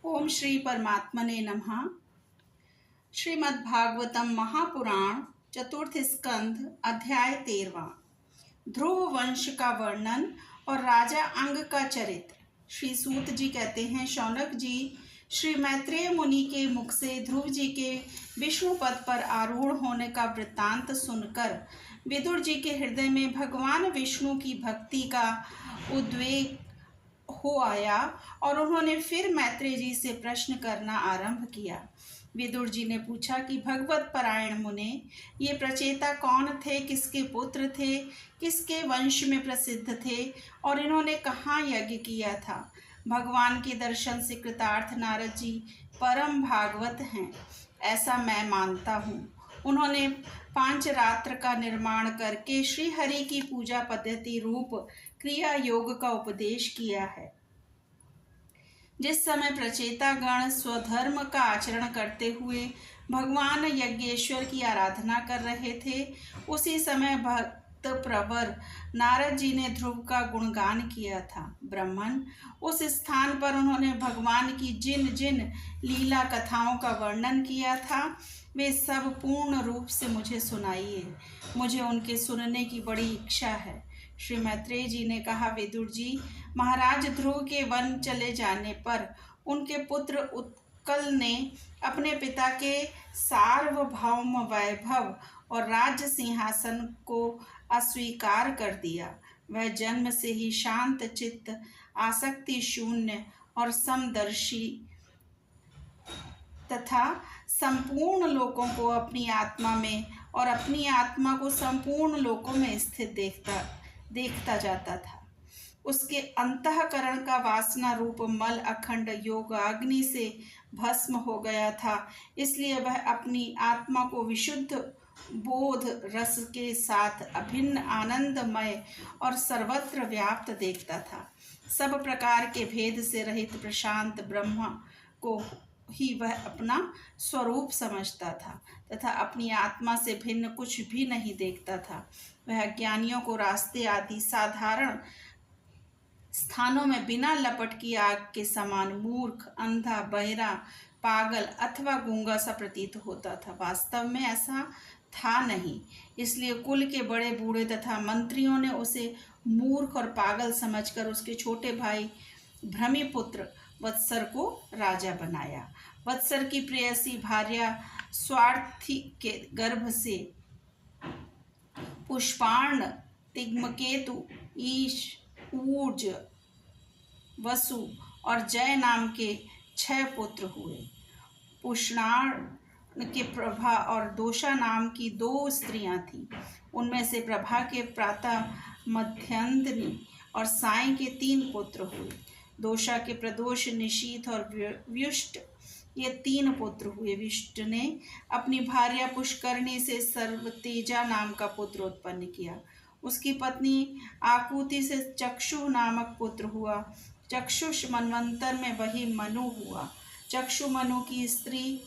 ओम श्री परमात्मने नमः। श्रीमद्भागवतम महापुराण चतुर्थ स्कंध अध्याय 13। ध्रुव वंश का वर्णन और राजा अंग का चरित्र। श्री सूत जी कहते हैं, शौनक जी, श्री मैत्रेय मुनि के मुख से ध्रुव जी के विष्णु पद पर आरूढ़ होने का वृत्तांत सुनकर विदुर जी के हृदय में भगवान विष्णु की भक्ति का उद्वेग हो आया और उन्होंने फिर मैत्रेय जी से प्रश्न करना आरंभ किया। विदुर जी ने पूछा कि भगवत परायण मुने, ये प्रचेता कौन थे, किसके पुत्र थे, किसके वंश में प्रसिद्ध थे और इन्होंने कहाँ यज्ञ किया था। भगवान के दर्शन से कृतार्थ नारद जी परम भागवत हैं, ऐसा मैं मानता हूँ। उन्होंने 5 रात्र का निर्माण करके श्री हरि की पूजा पद्धति रूप क्रिया योग का उपदेश किया है। जिस समय प्रचेता गण स्वधर्म का आचरण करते हुए भगवान यज्ञेश्वर की आराधना कर रहे थे, उसी समय भक्त प्रवर नारद जी ने ध्रुव का गुणगान किया था। ब्राह्मण, उस स्थान पर उन्होंने भगवान की जिन जिन लीला कथाओं का वर्णन किया था, वे सब पूर्ण रूप से मुझे सुनाइए। मुझे उनके सुनने की बड़ी इच्छा है। श्री मैत्रेय जी ने कहा, विदुर जी, महाराज ध्रुव के वन चले जाने पर उनके पुत्र उत्कल ने अपने पिता के सार्वभौम वैभव और राज्य सिंहासन को अस्वीकार कर दिया। वह जन्म से ही शांत चित्त, आसक्ति शून्य और समदर्शी तथा संपूर्ण लोकों को अपनी आत्मा में और अपनी आत्मा को संपूर्ण लोकों में स्थित देखता जाता था। उसके अंतःकरण का वासना रूप मल अखंड योग अग्नि से भस्म हो गया था, इसलिए वह अपनी आत्मा को विशुद्ध बोध रस के साथ अभिन्न आनंदमय और सर्वत्र व्याप्त देखता था। सब प्रकार के भेद से रहित प्रशांत ब्रह्म को ही वह अपना स्वरूप समझता था तथा अपनी आत्मा से भिन्न कुछ भी नहीं देखता था। वह ज्ञानियों को रास्ते आदि साधारण स्थानों में बिना लपट की आग के समान मूर्ख, अंधा, बहरा, पागल अथवा गूंगा सा प्रतीत होता था। वास्तव में ऐसा था नहीं, इसलिए कुल के बड़े बूढ़े तथा मंत्रियों ने उसे मूर्ख और पागल समझकर उसके छोटे भाई भ्रमिपुत्र वत्सर को राजा बनाया। वत्सर की प्रेयसी भार्या स्वार्थी के गर्भ से पुष्पार्ण, तिग्मकेतु, ईश, ऊर्ज, वसु और जय नाम के 6 पुत्र हुए। पुष्णार्ण के प्रभा और दोषा नाम की 2 स्त्रियां थीं। उनमें से प्रभा के प्रातः, मध्यांतनी और साय के 3 पुत्र हुए। दोषा के प्रदोष, निशीथ और व्युष्ट, ये 3 पुत्र हुए। व्युष्ट ने अपनी भार्या पुष्करणी से सर्वतेजा नाम का पुत्र उत्पन्न किया। उसकी पत्नी आकुति से चक्षु नामक पुत्र हुआ। चक्षुष मनवंतर में वही मनु हुआ। चक्षु मनु की स्त्री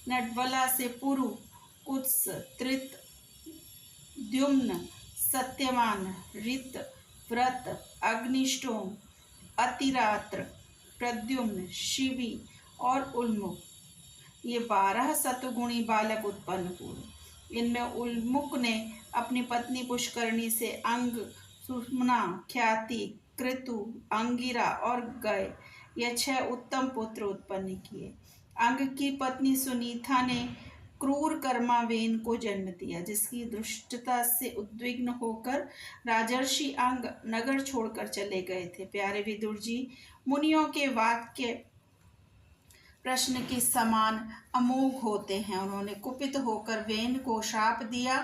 नटवला से पुरु, कुत्स, त्रित, द्युम्न, सत्यवान, ऋत, व्रत, अग्निष्टोम, अतिरात्र, प्रद्युम्न, शिवी और उल्मुख, ये 12 सतगुणी बालक उत्पन्न हुए। इनमें उल्मुख ने अपनी पत्नी पुष्करणी से अंग, सुषमना, ख्याति, कृतु, अंगिरा और गय, ये 6 उत्तम पुत्र उत्पन्न किए। अंग की पत्नी सुनीता ने क्रूर कर्मावेन को जन्म दिया, जिसकी दुष्टता से उद्विग्न होकर राजर्षि अंग नगर छोड़कर चले गए थे। प्यारे विदुर जी, मुनियों के वाक्य प्रश्न के समान अमोघ होते हैं। उन्होंने कुपित होकर वेन को शाप दिया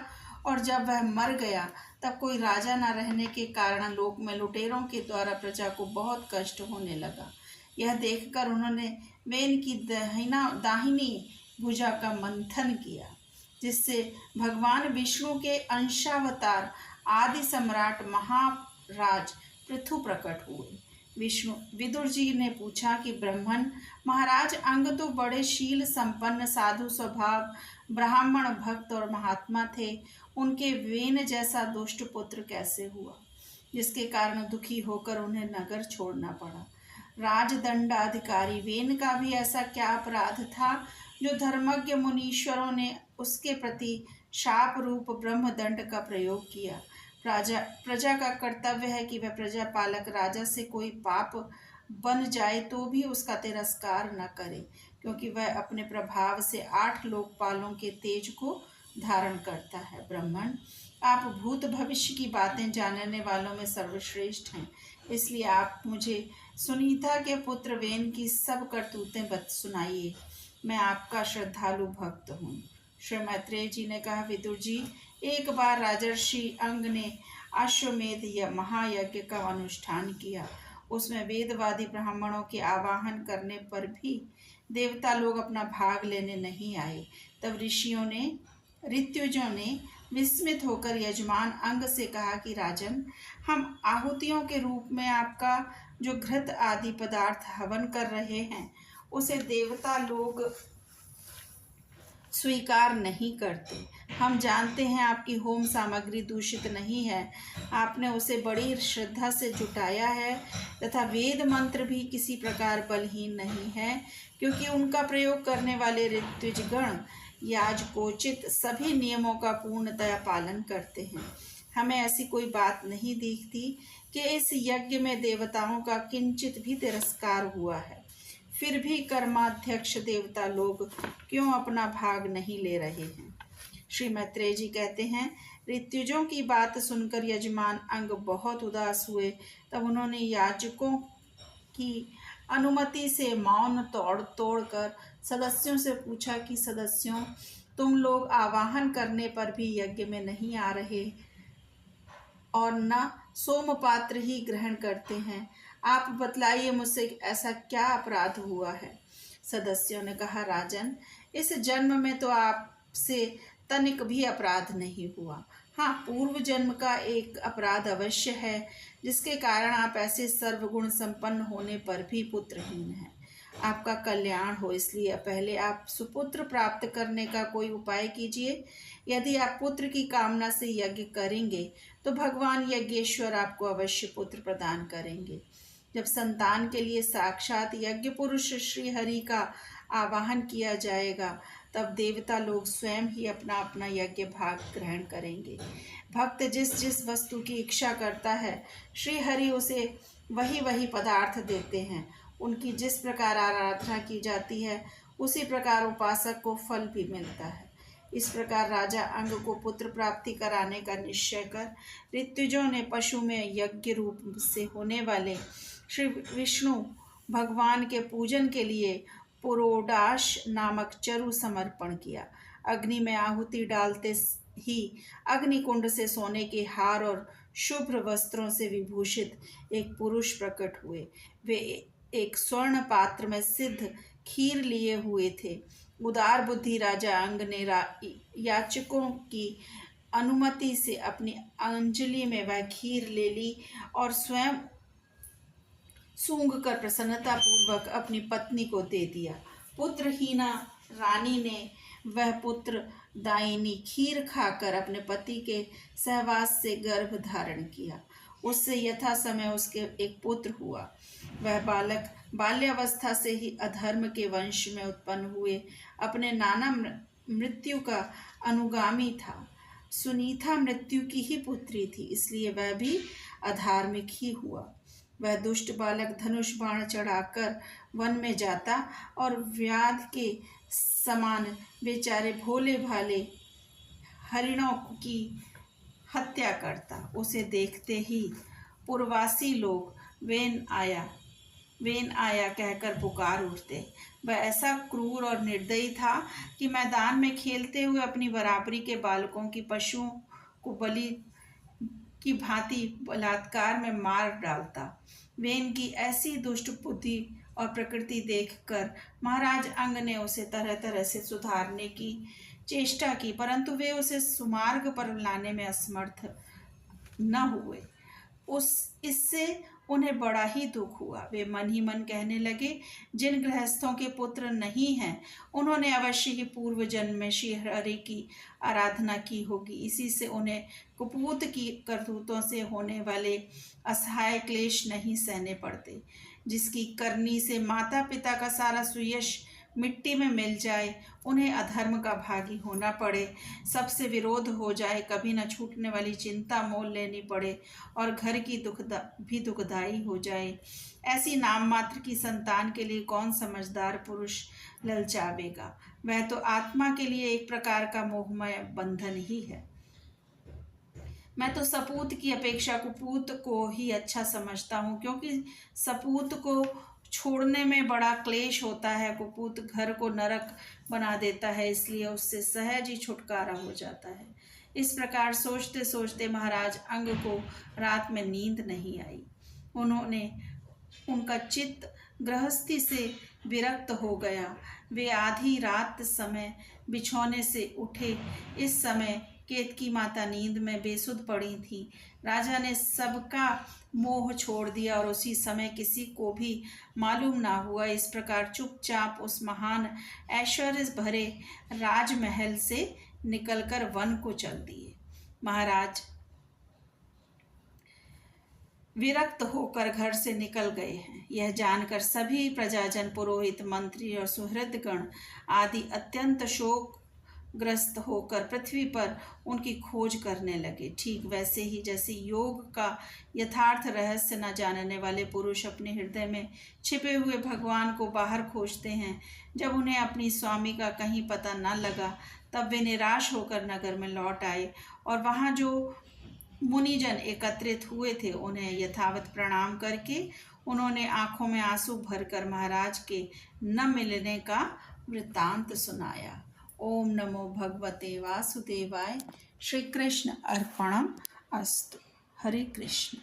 और जब वह मर गया तब कोई राजा न रहने के कारण लोक में लुटेरों के द्वारा प्रजा को बहुत कष्ट होने लगा। यह देखकर उन्होंने वेन की दाहिनी भुजा का मंथन किया, जिससे भगवान विष्णु के अंशावतार आदि सम्राट महाराज पृथु प्रकट हुए। विदुर जी ने पूछा कि ब्राह्मण, महाराज अंग तो बड़े शील संपन्न, साधु स्वभाव, ब्राह्मण भक्त और महात्मा थे। उनके वेन जैसा दुष्ट पुत्र कैसे हुआ, जिसके कारण दुखी होकर उन्हें नगर छोड़ना पड़ा। राजदंडाधिकारी वेन का भी ऐसा क्या अपराध था जो धर्मज्ञ मुनीश्वरों ने उसके प्रति शाप रूप ब्रह्मदंड का प्रयोग किया। प्रजा प्रजा का कर्तव्य है कि वह प्रजा पालक राजा से कोई पाप बन जाए तो भी उसका तिरस्कार न करे, क्योंकि वह अपने प्रभाव से 8 लोकपालों के तेज को धारण करता है। ब्राह्मण, आप भूत भविष्य की बातें जानने वालों में सर्वश्रेष्ठ हैं, इसलिए आप मुझे सुनीता के पुत्र वेन की सब करतूतें बत सुनाइए। मैं आपका श्रद्धालु भक्त हूँ। श्री मैत्रेय जी ने कहा, विदुर जी, एक बार राजर्षि अंग ने अश्वमेध या महायज्ञ का अनुष्ठान किया। उसमें वेदवादी ब्राह्मणों के आवाहन करने पर भी देवता लोग अपना भाग लेने नहीं आए। तब ऋत्विजों ने विस्मित होकर यजमान अंग से कहा कि राजन, हम आहुतियों के रूप में आपका जो घृत आदि पदार्थ हवन कर रहे हैं उसे देवता लोग स्वीकार नहीं करते। हम जानते हैं आपकी होम सामग्री दूषित नहीं है, आपने उसे बड़ी श्रद्धा से जुटाया है तथा वेद मंत्र भी किसी प्रकार बलहीन नहीं है, क्योंकि उनका प्रयोग करने वाले ऋत्विजगण याजकोचित सभी नियमों का पूर्णतया पालन करते हैं। हमें ऐसी कोई बात नहीं दिखती कि इस यज्ञ में देवताओं का किंचित भी तिरस्कार हुआ है। फिर भी कर्माध्यक्ष देवता लोग क्यों अपना भाग नहीं ले रहे हैं? श्री मैत्रेय जी कहते हैं, ऋत्विजों की बात सुनकर यजमान अंग बहुत उदास हुए। तब उन्होंने याजकों की अनुमति से मौन तोड़कर सदस्यों से पूछा कि सदस्यों, तुम लोग आवाहन करने पर भी यज्ञ में नहीं आ रहे और न सोमपात्र ही ग्रहण करते हैं। आप बतलाइए, मुझसे ऐसा क्या अपराध हुआ है? सदस्यों ने कहा, राजन, इस जन्म में तो आपसे तनिक भी अपराध नहीं हुआ। हाँ, पूर्व जन्म का एक अपराध अवश्य है, जिसके कारण आप ऐसे सर्वगुण संपन्न होने पर भी पुत्रहीन हैं। आपका कल्याण हो, इसलिए पहले आप सुपुत्र प्राप्त करने का कोई उपाय कीजिए। यदि आप पुत्र की कामना से यज्ञ करेंगे तो भगवान यज्ञेश्वर आपको अवश्य पुत्र प्रदान करेंगे। जब संतान के लिए साक्षात यज्ञ पुरुष श्री हरि का आवाहन किया जाएगा, तब देवता लोग स्वयं ही अपना अपना यज्ञ भाग ग्रहण करेंगे। भक्त जिस जिस वस्तु की इच्छा करता है, श्री हरि उसे वही वही पदार्थ देते हैं। उनकी जिस प्रकार आराधना की जाती है, उसी प्रकार उपासक को फल भी मिलता है। इस प्रकार राजा अंग को पुत्र प्राप्ति कराने का निश्चय कर ऋत्विजों ने पशु में यज्ञ रूप से होने वाले श्री विष्णु भगवान के पूजन के लिए पुरोडाश नामक चरु समर्पण किया। अग्नि में आहुति डालते ही अग्निकुंड से सोने के हार और शुभ्र वस्त्रों से विभूषित एक पुरुष प्रकट हुए। वे एक स्वर्ण पात्र में सिद्ध खीर लिए हुए थे। उदार बुद्धि राजा अंग ने याचकों की अनुमति से अपनी अंजलि में वह खीर ले ली और स्वयं सूंघ कर प्रसन्नता पूर्वक अपनी पत्नी को दे दिया। पुत्रहीना रानी ने वह पुत्र दायिनी खीर खाकर अपने पति के सहवास से गर्भ धारण किया। उससे यथा समय उसके एक पुत्र हुआ। वह बालक बाल्यावस्था से ही अधर्म के वंश में उत्पन्न हुए अपने नाना मृत्यु का अनुगामी था। सुनीता मृत्यु की ही पुत्री थी, इसलिए वह भी अधार्मिक ही हुआ। वह दुष्ट बालक धनुष बाण चढ़ाकर वन में जाता और व्याध के समान बेचारे भोले भाले हरिणों की हत्या करता। उसे देखते ही पुरवासी लोग वेन आया कहकर पुकार उठते। वह ऐसा क्रूर और निर्दयी था कि मैदान में खेलते हुए अपनी बराबरी के बालकों की पशुओं को बलि की भांति बलात्कार में मार डालता। वेन की ऐसी दुष्ट बुद्धि और प्रकृति देखकर महाराज अंग ने उसे तरह तरह से सुधारने की चेष्टा की, परंतु वे उसे सुमार्ग पर लाने में असमर्थ न हुए। इससे उन्हें बड़ा ही दुख हुआ। वे मन ही मन कहने लगे, जिन गृहस्थों के पुत्र नहीं हैं, उन्होंने अवश्य ही पूर्व जन्म में श्री हरि की आराधना की होगी। इसी से उन्हें कुपूत की करतूतों से होने वाले असहाय क्लेश नहीं सहने पड़ते। जिसकी करनी से माता पिता का सारा सुयश मिट्टी में मिल जाए, उन्हें अधर्म का भागी होना पड़े, सबसे विरोध हो जाए, कभी न छूटने वाली चिंता मोल लेनी पड़े और घर की भी दुखदाई हो जाए, ऐसी नाम मात्र की संतान के लिए कौन समझदार पुरुष ललचावेगा। वह तो आत्मा के लिए एक प्रकार का मोहमय बंधन ही है। मैं तो सपूत की अपेक्षा कुपूत को ही अच्छा समझता हूँ, क्योंकि सपूत को छोड़ने में बड़ा क्लेश होता है, कुपूत घर को नरक बना देता है, इसलिए उससे सहज ही छुटकारा हो जाता है। इस प्रकार सोचते सोचते महाराज अंग को रात में नींद नहीं आई। उनका चित्त गृहस्थी से विरक्त हो गया। वे आधी रात समय बिछौने से उठे। इस समय केतकी माता नींद में बेसुध पड़ी थी। राजा ने सबका मोह छोड़ दिया और उसी समय किसी को भी मालूम ना हुआ। इस प्रकार चुपचाप उस महान ऐश्वर्य भरे राजमहल से निकलकर वन को चल दिए। महाराज विरक्त होकर घर से निकल गए हैं, यह जानकर सभी प्रजाजन, पुरोहित, मंत्री और सुहृदगण आदि अत्यंत शोकग्रस्त होकर पृथ्वी पर उनकी खोज करने लगे। ठीक वैसे ही जैसे योग का यथार्थ रहस्य न जानने वाले पुरुष अपने हृदय में छिपे हुए भगवान को बाहर खोजते हैं। जब उन्हें अपनी स्वामी का कहीं पता न लगा, तब वे निराश होकर नगर में लौट आए और वहाँ जो मुनिजन एकत्रित हुए थे, उन्हें यथावत प्रणाम करके उन्होंने आंखों में आंसू भरकर महाराज के न मिलने का वृत्तांत सुनाया। ओम नमो भगवते वासुदेवाय। श्री कृष्ण अर्पणम अस्तु। हरे कृष्ण।